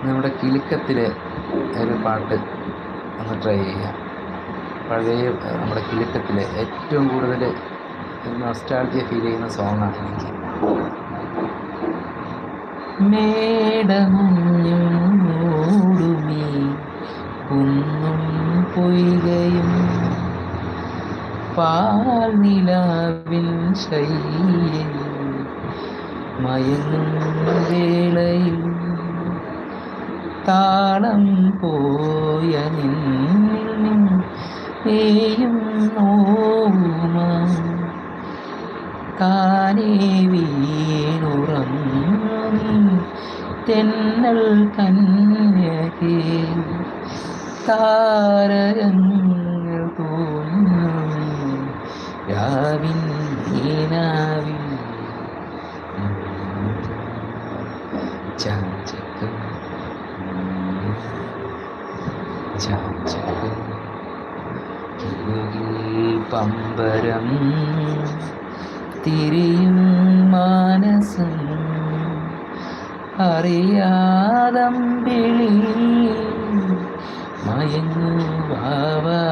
നമ്മുടെ കിലുക്കത്തിലെ ഒരു പാട്ട് ഒന്ന് ട്രൈ ചെയ്യാം. പഴയ നമ്മുടെ കിലുക്കത്തിലെ ഏറ്റവും കൂടുതൽ നൊസ്റ്റാൾജിയ ഫീൽ ചെയ്യുന്ന സോങ്ങാണ് എനിക്ക്. മേടമഞ്ഞും മൂടുമീ കുന്നും പൊയ്കയും പാൽനിലാവിൻ ശയ്യയിൽ മയങ്ങും വേളയിൽ താളം പോയ നിന്നും നോവുമാ താനേ വീണുറങ്ങി തെന്നൽ കന്യകേ താരകങ്ങൾ തോന്നുന്നു രാവിൻ നീനാവിൻ ചാഞ്ചകം ചാഞ്ചകം പമ്പരം തിരിയും മാനസം അറിയാതം വിളി മയങ്ങു വാവാ